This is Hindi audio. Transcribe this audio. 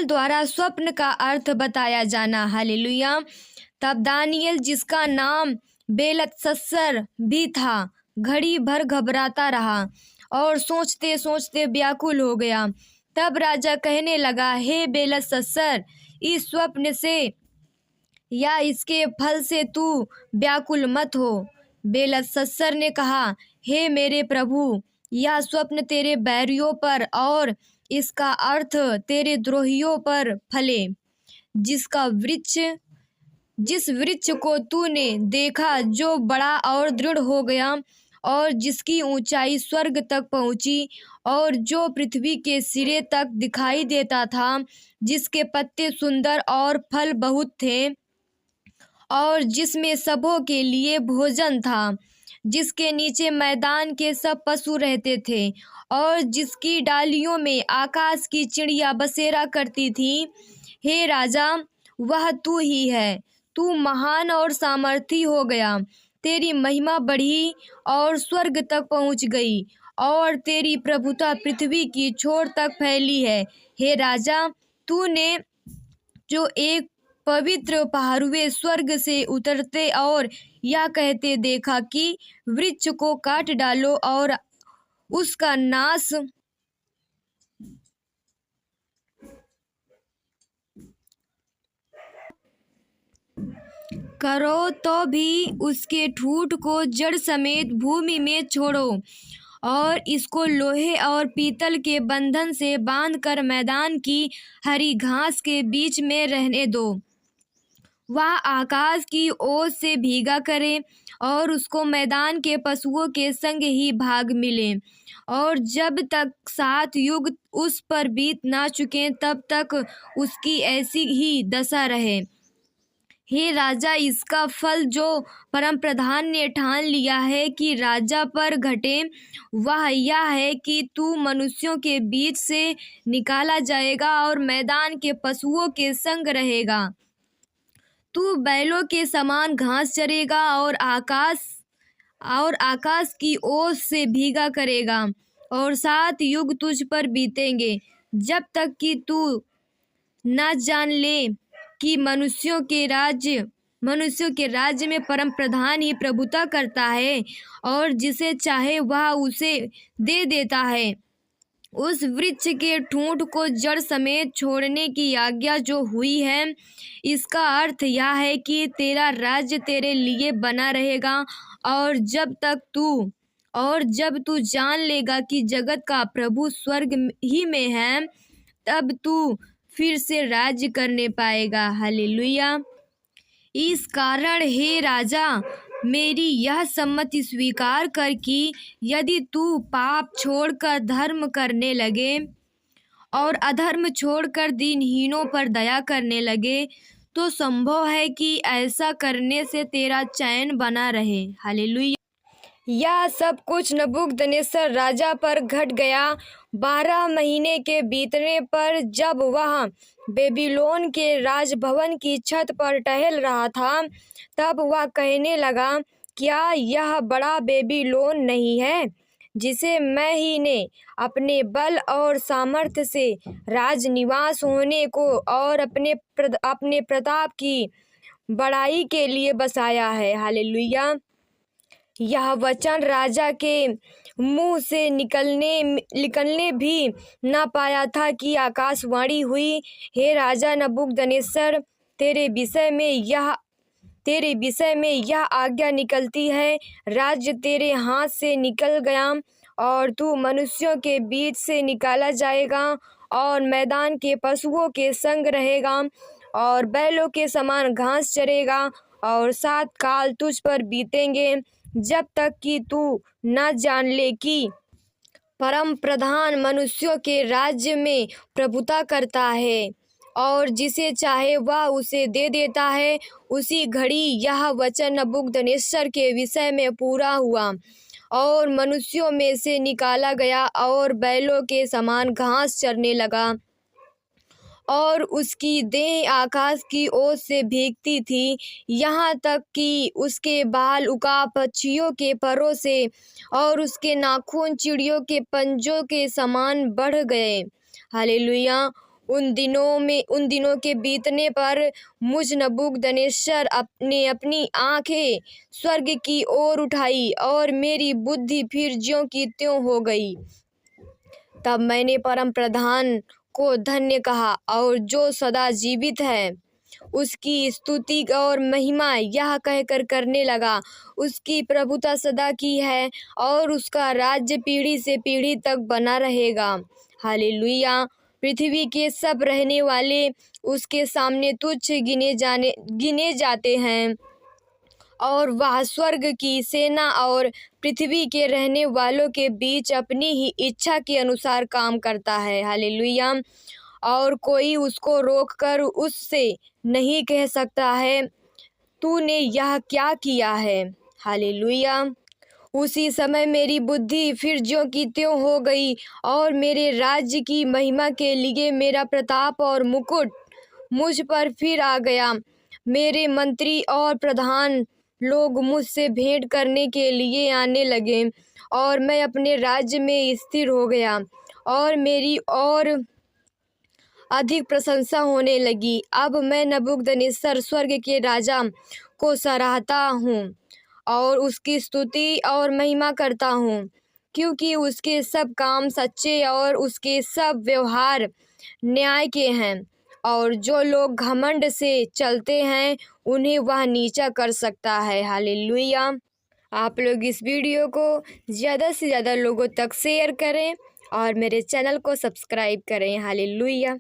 द्वारा स्वप्न का अर्थ बताया जाना। हालेलुया। तब दानियल, जिसका नाम बेलतशस्सर भी था, घड़ी भर घबराता रहा और सोचते सोचते व्याकुल हो गया। तब राजा कहने लगा, हे बेलतशस्सर, इस स्वप्न से या इसके फल से तू व्याकुल मत हो। बेलतशस्सर ने कहा, हे मेरे प्रभु, यह स्वप्न तेरे बैरियों पर और इसका अर्थ तेरे द्रोहियों पर फले। जिस वृक्ष को तूने देखा, जो बड़ा और दृढ़ हो गया और जिसकी ऊंचाई स्वर्ग तक पहुंची और जो पृथ्वी के सिरे तक दिखाई देता था, जिसके पत्ते सुंदर और फल बहुत थे और जिसमें सबों के लिए भोजन था, जिसके नीचे मैदान के सब पशु रहते थे और जिसकी डालियों में आकाश की चिड़िया बसेरा करती थी। हे राजा, वह तू ही है। तू महान और सामर्थी हो गया। तेरी महिमा बढ़ी और स्वर्ग तक पहुंच गई और तेरी प्रभुता पृथ्वी की छोर तक फैली है। हे राजा, तूने जो एक पवित्र पहाड़ुए स्वर्ग से उतरते और यह कहते देखा कि वृक्ष को काट डालो और उसका नाश करो, तो भी उसके ठूंठ को जड़ समेत भूमि में छोड़ो और इसको लोहे और पीतल के बंधन से बांधकर मैदान की हरी घास के बीच में रहने दो। वह आकाश की ओस से भीगा करे और उसको मैदान के पशुओं के संग ही भाग मिले, और जब तक 7 युग उस पर बीत ना चुके तब तक उसकी ऐसी ही दशा रहे। हे राजा, इसका फल जो परमप्रधान ने ठान लिया है कि राजा पर घटे, वह यह है कि तू मनुष्यों के बीच से निकाला जाएगा और मैदान के पशुओं के संग रहेगा। तू बैलों के समान घास चरेगा और आकाश की ओस से भीगा करेगा, और 7 युग तुझ पर बीतेंगे, जब तक कि तू न जान ले कि मनुष्यों के राज्य में परम प्रधान ही प्रभुता करता है और जिसे चाहे वह उसे दे देता है। उस वृक्ष के ठूंठ को जड़ समेत छोड़ने की आज्ञा जो हुई है, इसका अर्थ यह है कि तेरा राज्य तेरे लिए बना रहेगा, और जब तू जान लेगा कि जगत का प्रभु स्वर्ग ही में है, तब तू फिर से राज्य करने पाएगा। हालेलुया। इस कारण हे राजा, मेरी यह सम्मति स्वीकार कर कि यदि तू पाप छोड़कर धर्म करने लगे और अधर्म छोड़कर दीनहीनों पर दया करने लगे, तो संभव है कि ऐसा करने से तेरा चैन बना रहे। हालेलुया। यह सब कुछ नबूकदनेस्सर राजा पर घट गया 12 महीने के बीतने पर, जब वह बेबीलोन के राजभवन की छत पर टहल रहा था। तब वह कहने लगा, क्या यह बड़ा बेबीलोन नहीं है, जिसे मैं ही ने अपने बल और सामर्थ्य से राजनिवास होने को और अपने प्रताप की बड़ाई के लिए बसाया है। हालेलुया। यह वचन राजा के मुंह से निकलने भी न पाया था कि आकाशवाणी हुई, हे राजा नबूकदनेस्सर, तेरे विषय में यह आज्ञा निकलती है, राज्य तेरे हाथ से निकल गया और तू मनुष्यों के बीच से निकाला जाएगा और मैदान के पशुओं के संग रहेगा और बैलों के समान घास चरेगा, और 7 काल तुझ पर बीतेंगे, जब तक कि तू न जान ले कि परम प्रधान मनुष्यों के राज्य में प्रभुता करता है और जिसे चाहे वह उसे दे देता है। उसी घड़ी यह वचन नबूकदनेस्सर के विषय में पूरा हुआ और मनुष्यों में से निकाला गया और बैलों के समान घास चरने लगा, और उसकी देह आकाश की ओस से भीगती थी, यहाँ तक कि उसके बाल उकाब पक्षियों के परों से और उसके नाखून चिड़ियों के पंजों के समान बढ़ गए। हालेलुया। उन दिनों के बीतने पर मुझ नबूकदनेस्सर ने अपनी आंखें स्वर्ग की ओर उठाई और मेरी बुद्धि फिर ज्यों की त्यों हो गई। तब मैंने परम प्रधान को धन्य कहा और जो सदा जीवित है उसकी स्तुति और महिमा यह कहकर करने लगा, उसकी प्रभुता सदा की है और उसका राज्य पीढ़ी से पीढ़ी तक बना रहेगा। हालेलुया। पृथ्वी के सब रहने वाले उसके सामने तुच्छ गिने जाते हैं और वह स्वर्ग की सेना और पृथ्वी के रहने वालों के बीच अपनी ही इच्छा के अनुसार काम करता है। हालेलुया। और कोई उसको रोककर उससे नहीं कह सकता है, तूने यह क्या किया है। हालेलुया। उसी समय मेरी बुद्धि फिर ज्यों की त्यों हो गई और मेरे राज्य की महिमा के लिए मेरा प्रताप और मुकुट मुझ पर फिर आ गया। मेरे मंत्री और प्रधान लोग मुझसे भेंट करने के लिए आने लगे और मैं अपने राज्य में स्थिर हो गया और मेरी और अधिक प्रशंसा होने लगी। अब मैं नबूकदनेस्सर स्वर्ग के राजा को सराहता हूँ और उसकी स्तुति और महिमा करता हूँ, क्योंकि उसके सब काम सच्चे और उसके सब व्यवहार न्याय के हैं। और जो लोग घमंड से चलते हैं उन्हें वह नीचा कर सकता है। हालेलुया। आप लोग इस वीडियो को ज़्यादा से ज़्यादा लोगों तक शेयर करें और मेरे चैनल को सब्सक्राइब करें। हालेलुया।